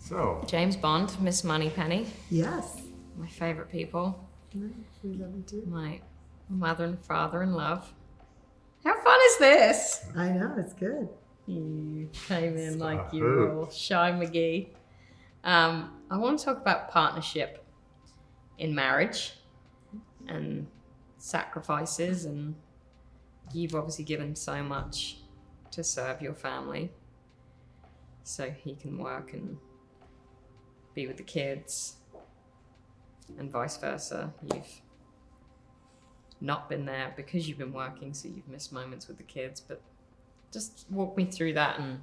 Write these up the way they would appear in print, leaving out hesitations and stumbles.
So, James Bond, Miss Moneypenny, Yes. my favorite people, We love you too. my mother and father in love. How fun is this? I know, it's good. You came in It's like a you were hoot. all shy McGee. I want to talk about partnership in marriage and sacrifices, and you've obviously given so much to serve your family so he can work and be with the kids, and vice versa. You've not been there because you've been working, so you've missed moments with the kids. But just walk me through that, and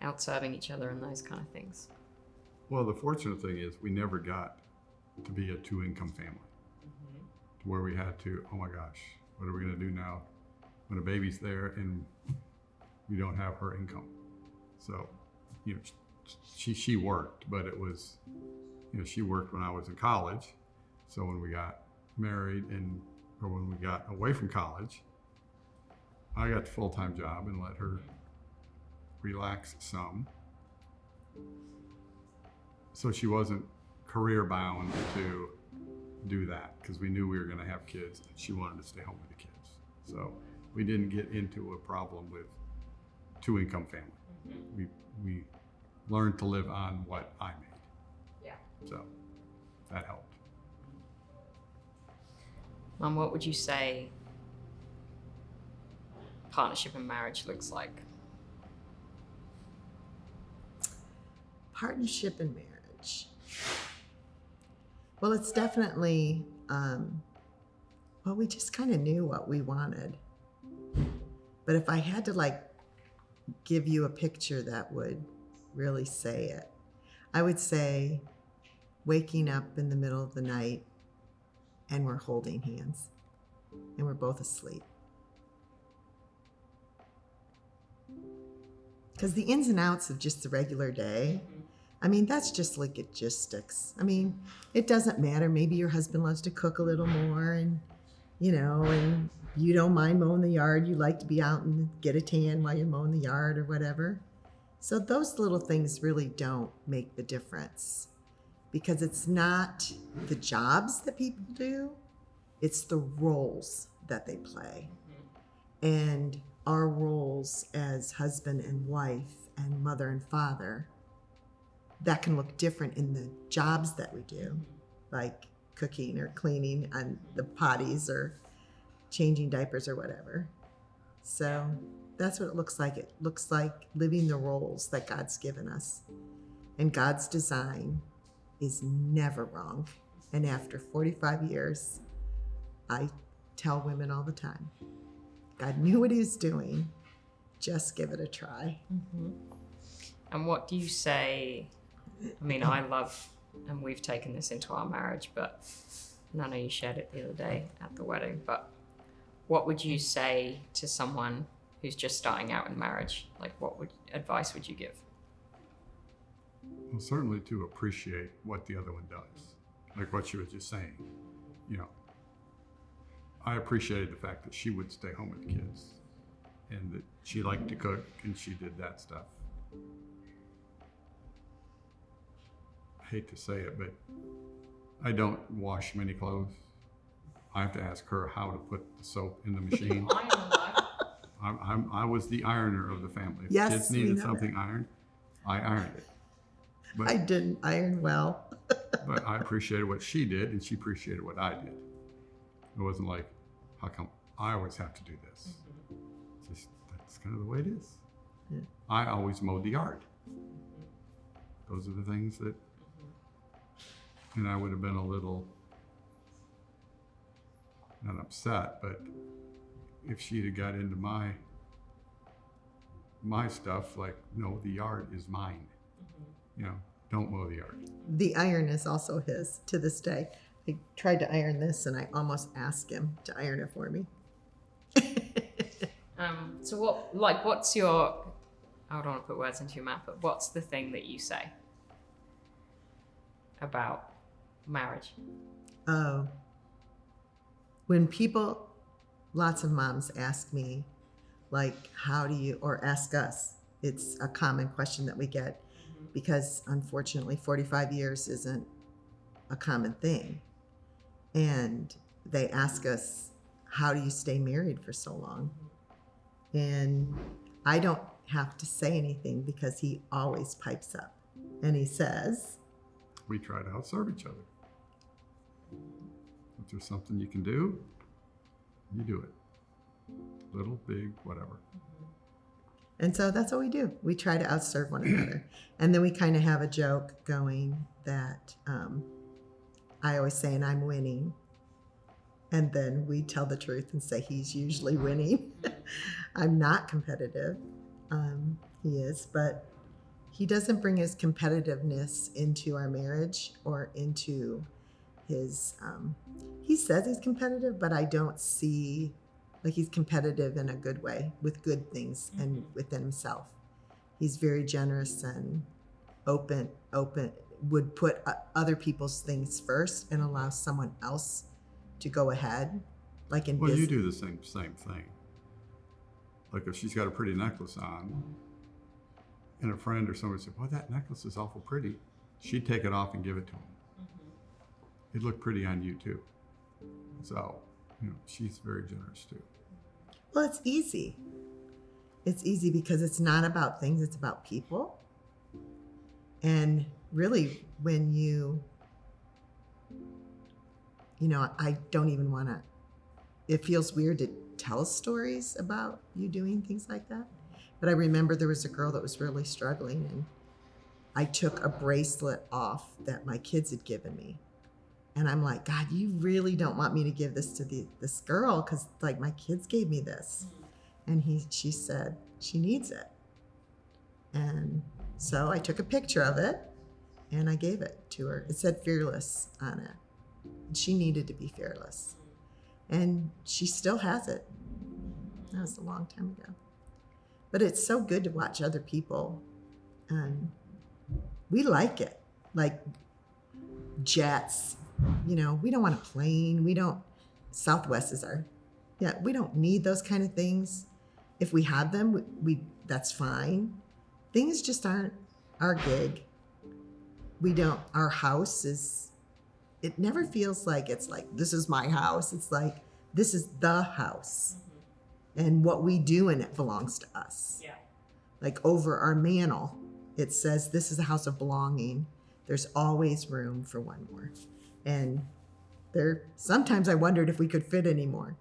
out serving each other and those kind of things. well, the fortunate thing is we never got to be a two-income family to where we had to, oh my gosh, what are we going to do now when a baby's there and we don't have her income? So, she worked, but it was, she worked when I was in college. So when we got married or when we got away from college, I got the full-time job and let her relax some. So she wasn't career bound to do that because we knew we were going to have kids and she wanted to stay home with the kids. So we didn't get into a problem with two-income family. We learned to live on what I made. Yeah. So that helped. Mum, what would you say partnership in marriage looks like? Partnership in marriage. Well, it's definitely, we just kind of knew what we wanted. But if I had to give you a picture that would really say it, I would say waking up in the middle of the night and we're holding hands and we're both asleep. Because the ins and outs of just the regular day, that's just like logistics. It doesn't matter. Maybe your husband loves to cook a little more and you don't mind mowing the yard. You like to be out and get a tan while you're mowing the yard or whatever. So those little things really don't make the difference because it's not the jobs that people do, it's the roles that they play. And our roles as husband and wife and mother and father, that can look different in the jobs that we do, like cooking or cleaning on the potties or changing diapers or whatever. So that's what it looks like. It looks like living the roles that God's given us. And God's design is never wrong. And after 45 years, I tell women all the time, God knew what he was doing. Just give it a try. And what do you say? I love, and we've taken this into our marriage, and I know you shared it the other day at the wedding, but what would you say to someone who's just starting out in marriage? What advice would you give? Well, certainly to appreciate what the other one does. Like what she was just saying. I appreciated the fact that she would stay home with the kids and that she liked to cook and she did that stuff. I hate to say it, but I don't wash many clothes. I have to ask her how to put the soap in the machine. I was the ironer of the family. If Yes, kids we needed know something ironed, I ironed it. But, I didn't iron well. but I appreciated what she did and she appreciated what I did. It wasn't like, how come I always have to do this? Just that's kind of the way it is. Yeah. I always mowed the yard. Those are the things that, and I would have been a little, not upset, but if she'd have got into my stuff, no, the yard is mine. Don't mow the yard. The iron is also his to this day. I tried to iron this and I almost asked him to iron it for me. So what's your, I don't want to put words into your mouth, but what's the thing that you say about marriage? Oh. When lots of moms ask me, how do you, or ask us, it's a common question that we get because unfortunately 45 years isn't a common thing. And they ask us, how do you stay married for so long? And I don't have to say anything because he always pipes up and he says, We try to outserve each other. If there's something you can do, you do it. Little, big, whatever. and so that's what we do. We try to outserve one another. And then we kind of have a joke going that I always say, and I'm winning. And then we tell the truth and say he's usually winning. I'm not competitive. He is, but he doesn't bring his competitiveness into our marriage or into his, he says he's competitive, but I don't see like he's competitive in a good way with good things and within himself. He's very generous and open, would put other people's things first and allow someone else to go ahead. Like in Well, business. you do the same thing. Like if she's got a pretty necklace on, and a friend or somebody said, "Boy, that necklace is awful pretty," she'd take it off and give it to him. It'd look pretty on you too. So, she's very generous too. Well, it's easy. It's easy because it's not about things, it's about people. And really, when I don't even want to, it feels weird to tell stories about you doing things like that. But I remember there was a girl that was really struggling, and I took a bracelet off that my kids had given me. And I'm like, God, you really don't want me to give this to this girl because like my kids gave me this. And she said she needs it. And so I took a picture of it and I gave it to her. It said fearless on it. And she needed to be fearless. And she still has it. That was a long time ago. But it's so good to watch other people. And we like it. Like jets, we don't want a plane. Southwest is we don't need those kind of things. If we have them, we that's fine. Things just aren't our gig. Our house it never feels like it's like, this is my house. It's like, this is the house. And what we do in it belongs to us. Yeah. Like over our mantle, it says, this is a house of belonging. There's always room for one more. And sometimes I wondered if we could fit anymore.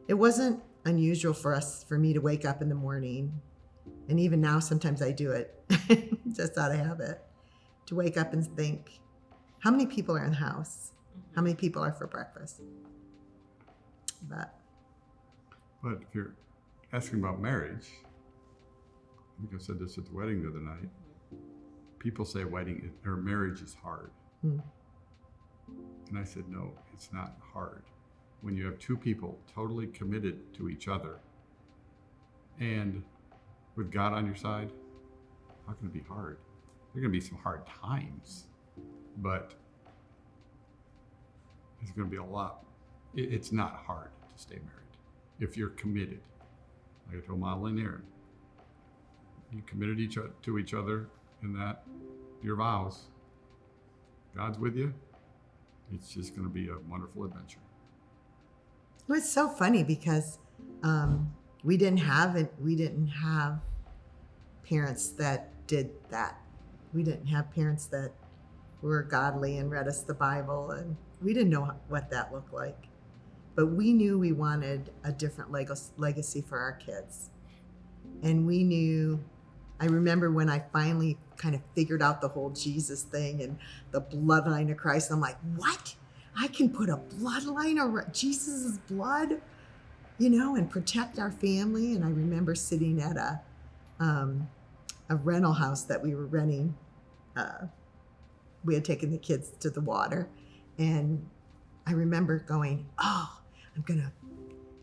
It wasn't unusual for me to wake up in the morning. And even now, sometimes I do it just out of habit, to wake up and think, how many people are in the house? How many people are for breakfast? But if you're asking about marriage, I think I said this at the wedding the other night. People say marriage is hard. And I said, no, it's not hard. When you have two people totally committed to each other and with God on your side, how can it be hard? There are going to be some hard times, but there's going to be a lot. It's not hard to stay married if you're committed. Like I told Molly and Aaron, you committed to each other in that, your vows. God's with you. It's just going to be a wonderful adventure. well, it's so funny because we didn't have parents that did that. We didn't have parents that were godly and read us the Bible, and we didn't know what that looked like. But we knew we wanted a different legacy for our kids. And we knew, I remember when I finally kind of figured out the whole Jesus thing and the bloodline of Christ. I'm like, what? I can put a bloodline around Jesus' blood, and protect our family. And I remember sitting at a rental house that we were renting. We had taken the kids to the water. And I remember going,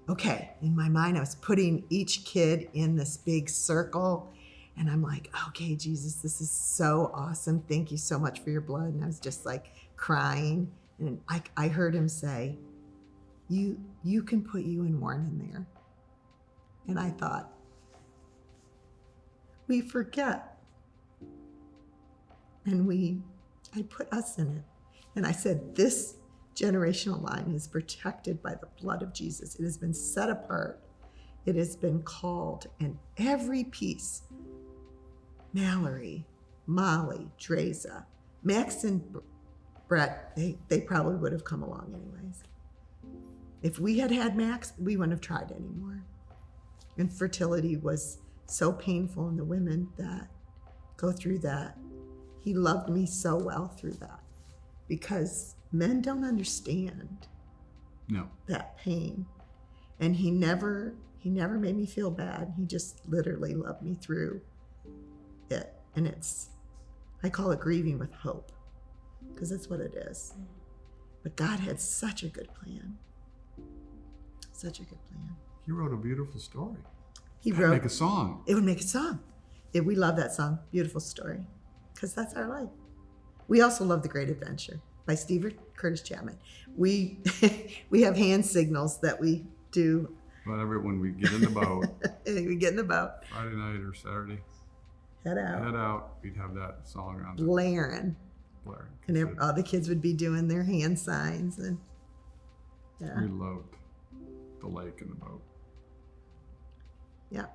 okay. In my mind, I was putting each kid in this big circle. And I'm like, okay, Jesus, this is so awesome. Thank you so much for your blood. And I was just like crying. And I heard him say, you can put you and Warren in there. And I thought, we forget. And I put us in it. And I said, this generational line is protected by the blood of Jesus. It has been set apart. It has been called. And every piece, Mallory, Molly, Dreza, Max and Brett, they probably would have come along anyways. If we had had Max, we wouldn't have tried anymore. And fertility was so painful in the women that go through that. He loved me so well through that because men don't understand No. that pain. And he never made me feel bad. He just literally loved me through it. And I call it grieving with hope because that's what it is. But God had such a good plan. Such a good plan. He wrote a beautiful story. He That'd wrote, make a song. it would make a song. We love that song, Beautiful Story, because that's our life. We also love The Great Adventure by Steve Curtis Chapman. We have hand signals that we do. Whenever when we get in the boat, We get in the boat, Friday night or Saturday, head out, head out, we'd have that song on the blaring. blaring. And all the kids would be doing their hand signs. And yeah, We loved the lake and the boat. yeah.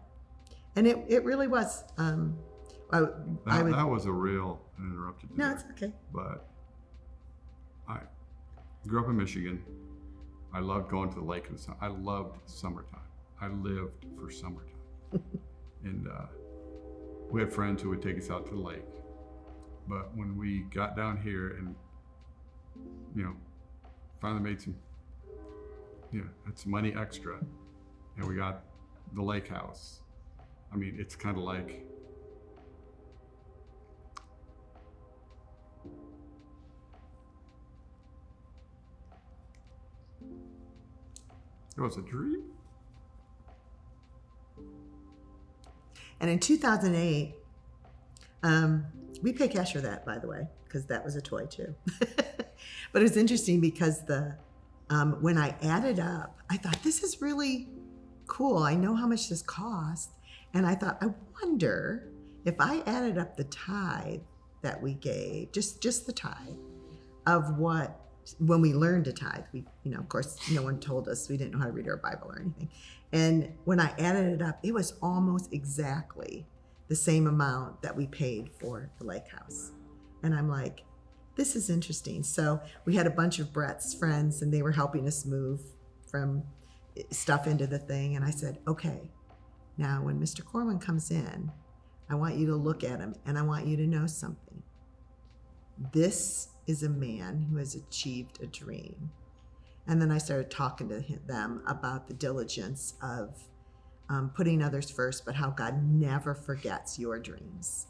And it really was. I would. That was a real interrupted. No, there. it's okay. But I grew up in Michigan. I loved going to the lake in the summer. I loved summertime. I lived for summertime. And we had friends who would take us out to the lake. But when we got down here and, finally made had some money extra, and we got the lake house. I mean, it's kind of like, it was a dream. And in 2008, we pay cash for that, by the way, because that was a toy too. But it was interesting because when I added up, I thought, this is really cool. I know how much this cost. And I thought, I wonder if I added up the tithe that we gave, just the tithe of what, when we learned to tithe, of course, no one told us, we didn't know how to read our Bible or anything. And when I added it up, it was almost exactly the same amount that we paid for the lake house. And I'm like, this is interesting. So we had a bunch of Brett's friends and they were helping us move from stuff into the thing. And I said, okay, now when Mr. Corwin comes in, I want you to look at him and I want you to know something. This is a man who has achieved a dream. And then I started talking to them about the diligence of putting others first, but how God never forgets your dreams.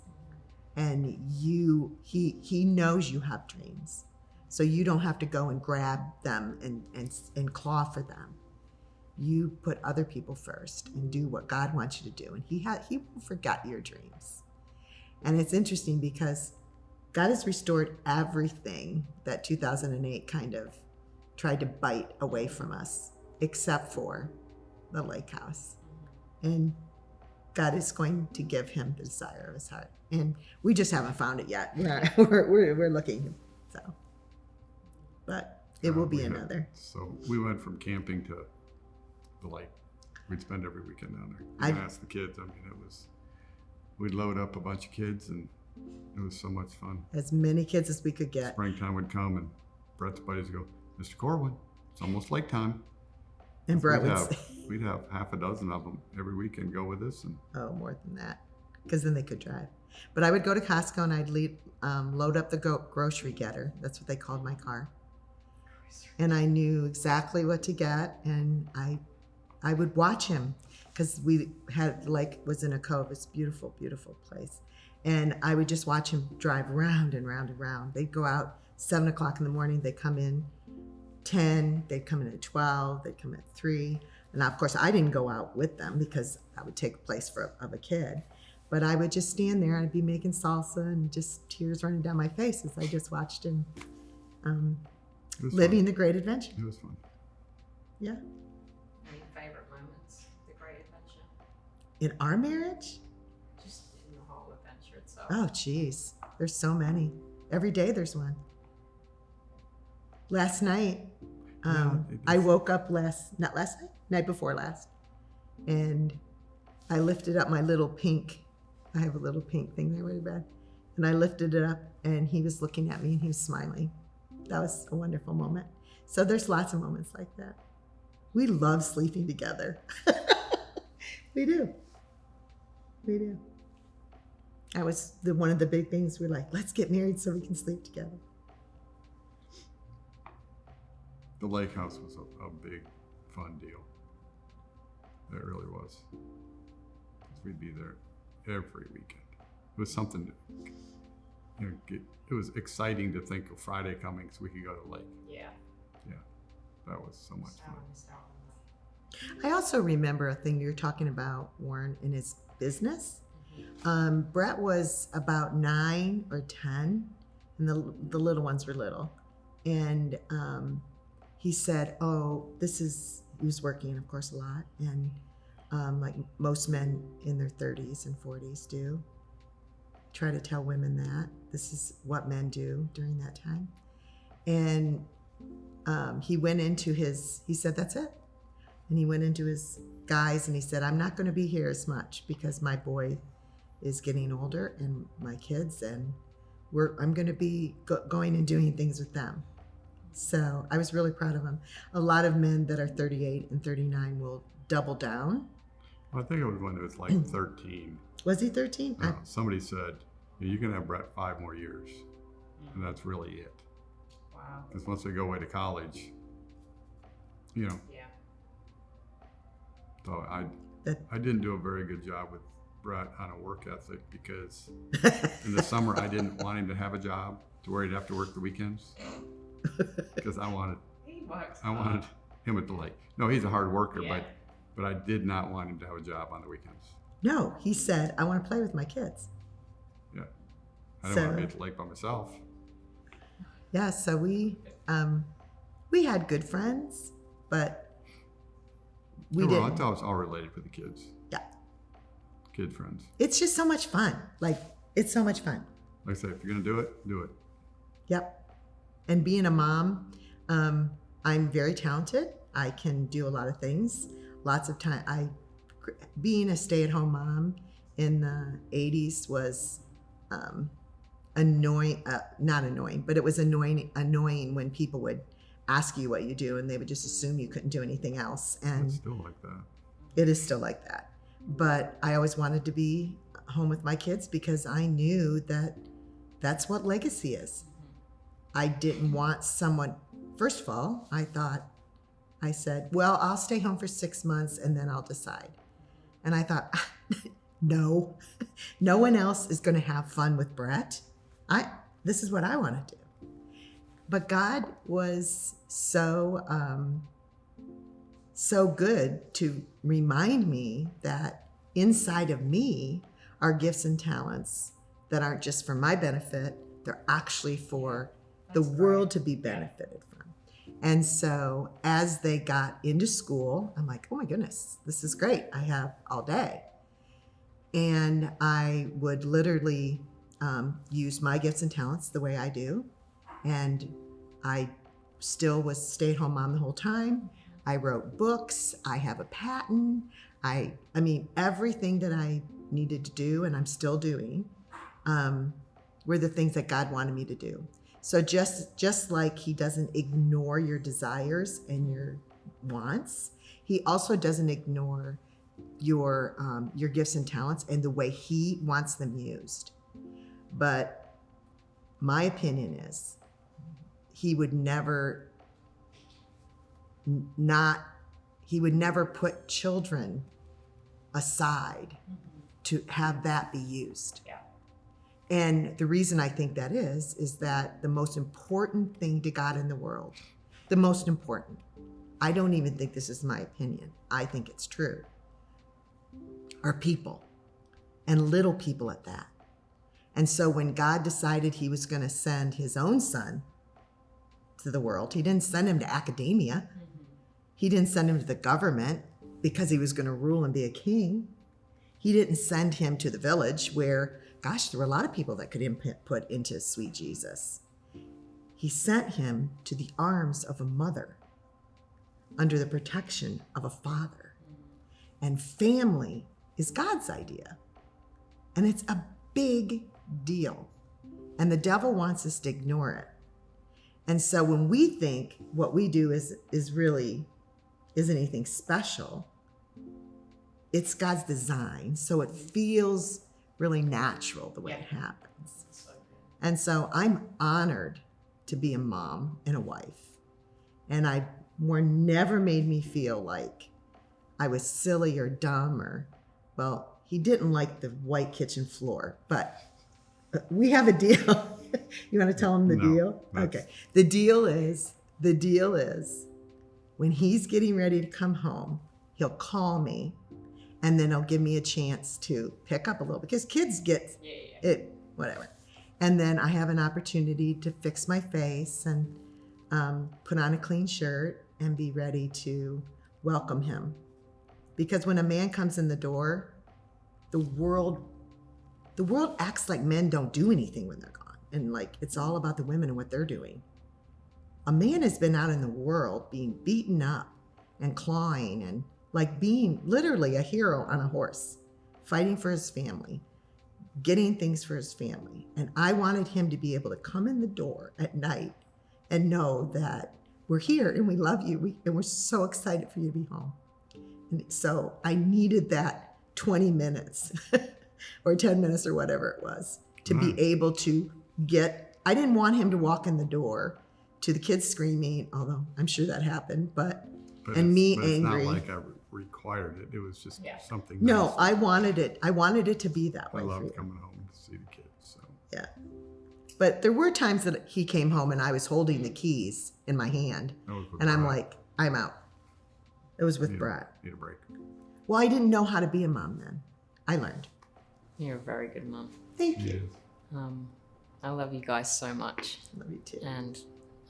And he knows you have dreams. So you don't have to go and grab them and claw for them. You put other people first and do what God wants you to do. And he won't forget your dreams. And it's interesting because God has restored everything that 2008 kind of tried to bite away from us, except for the lake house. And God is going to give him the desire of his heart. And we just haven't found it yet. We're looking. So, but it will be another. So we went from camping to the lake. We'd spend every weekend down there. We asked the kids. I mean, we'd load up a bunch of kids and it was so much fun. As many kids as we could get. Springtime would come and Brett's buddies would go, Mr. Corwin, it's almost lake time. And Brett would say, we'd have half a dozen of them every weekend go with us. And oh, more than that, because then they could drive. But I would go to Costco and I'd load up the grocery getter. That's what they called my car. And I knew exactly what to get. And I would watch him because we had was in a cove. It's a beautiful, beautiful place. And I would just watch him drive round and round and round. They'd go out 7 o'clock in the morning. They'd come in 10. They'd come in at 12. They'd come at 3. And of course, I didn't go out with them because that would take place of a kid. But I would just stand there and I'd be making salsa and just tears running down my face as I just watched him living the great adventure. It was fun. Yeah. Any favorite moments? The Great Adventure. In our marriage? Just in Oh, geez. There's so many. Every day there's one. Last night, I woke up not last night, night before last, and I lifted up my little pink, I have a little pink thing there with the bed, and I lifted it up, and he was looking at me, and he was smiling. That was a wonderful moment. So there's lots of moments like that. We love sleeping together. We do. We do. That was one of the big things. We're like, let's get married so we can sleep together. The lake house was a big, fun deal. It really was. 'Cause we'd be there every weekend. It was something to, it was exciting to think of Friday coming so we could go to the lake. Yeah. Yeah, that was so much fun. I also remember a thing you were talking about, Warren, in his business. Brett was about 9 or 10, and the little ones were little. And he said, he was working, of course, a lot. And like most men in their 30s and 40s do, try to tell women that this is what men do during that time. And he went into he said, that's it. And he went into his guys and he said, I'm not going to be here as much because my boy is getting older and my kids, and I'm going to be going and doing things with them. So I was really proud of him. A lot of men that are 38 and 39 will double down. Well, I think it was when it was like 13. Was he 13? Somebody said, you can have Brett 5 more years. And that's really it. Wow. Because once they go away to college, Yeah. So I didn't do a very good job with Brett on a work ethic because in the summer I didn't want him to have a job to where he'd have to work the weekends because I wanted him at the lake. No, he's a hard worker, but I did not want him to have a job on the weekends. No, he said, I want to play with my kids. Yeah, I didn't want to be at the lake by myself. Yeah, so we had good friends, but we didn't. I thought it was all related with the kids. Yeah. Kid friends. It's just so much fun. Like, it's so much fun. Like I say, if you're going to do it, do it. Yep. And being a mom, I'm very talented. I can do a lot of things. Lots of time. Being a stay-at-home mom in the 80s was annoying. Not annoying, but it was annoying when people would ask you what you do and they would just assume you couldn't do anything else. And It's still like that. it is still like that. But I always wanted to be home with my kids because I knew that that's what legacy is. I didn't want someone, first of all, I said, well, I'll stay home for 6 months and then I'll decide. And I thought, no one else is going to have fun with Brett. This is what I want to do. But God was so good to remind me that inside of me are gifts and talents that aren't just for my benefit, they're actually for the world to be benefited from. And so as they got into school, I'm like, oh my goodness, this is great. I have all day. And I would literally use my gifts and talents the way I do. And I still was stay-at-home mom the whole time. I wrote books. I have a patent. I mean, everything that I needed to do, and I'm still doing, were the things that God wanted me to do. So just like He doesn't ignore your desires and your wants, He also doesn't ignore your gifts and talents and the way He wants them used. But my opinion is, He would never put children aside to have that be used. Yeah. And the reason I think that is that the most important thing to God in the world, the most important, I don't even think this is my opinion, I think it's true, are people, and little people at that. And so when God decided He was going to send His own Son to the world, He didn't send Him to academia. He didn't send Him to the government because He was going to rule and be a king. He didn't send Him to the village where gosh, there were a lot of people that could put into sweet Jesus. He sent him to the arms of a mother under the protection of a father. And family is God's idea. And it's a big deal. And the devil wants us to ignore it. And so when we think what we do is really isn't anything special, it's God's design. So it feels really natural the way it happens. And so I'm honored to be a mom and a wife. And never made me feel like I was silly or dumb or, well, he didn't like the white kitchen floor, but we have a deal. You want to tell him the deal? Okay. The deal is when he's getting ready to come home, he'll call me and then he'll give me a chance to pick up a little because kids get it, whatever. And then I have an opportunity to fix my face and put on a clean shirt and be ready to welcome him. Because when a man comes in the door, the world acts like men don't do anything when they're gone. And like, it's all about the women and what they're doing. A man has been out in the world being beaten up and clawing and like being literally a hero on a horse, fighting for his family, getting things for his family. And I wanted him to be able to come in the door at night and know that we're here and we love you and we're so excited for you to be home. And so I needed that 20 minutes or 10 minutes or whatever it was to be able to I didn't want him to walk in the door to the kids screaming, although I'm sure that happened, but me angry. It's not like I required it. It was just something. No, nice. I wanted it to be that way. I for loved you. coming home to see the kids. So Yeah. But there were times that he came home and I was holding the keys in my hand and I'm like, I'm out. It was with Brad. Need a break. Well, I didn't know how to be a mom then. I learned. You're a very good mom. Thank you. Yes. I love you guys so much. Love you too. And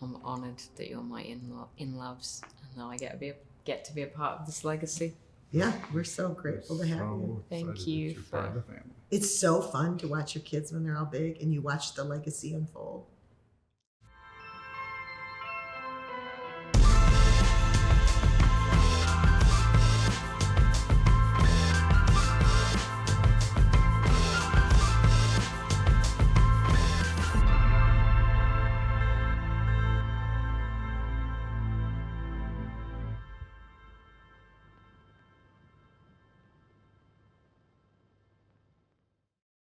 I'm honored that you're my in-loves. And now I get to be a part of this legacy. Yeah, we're so grateful to have you. Thank excited you that you're part of for- the family. It's so fun to watch your kids when they're all big and you watch the legacy unfold.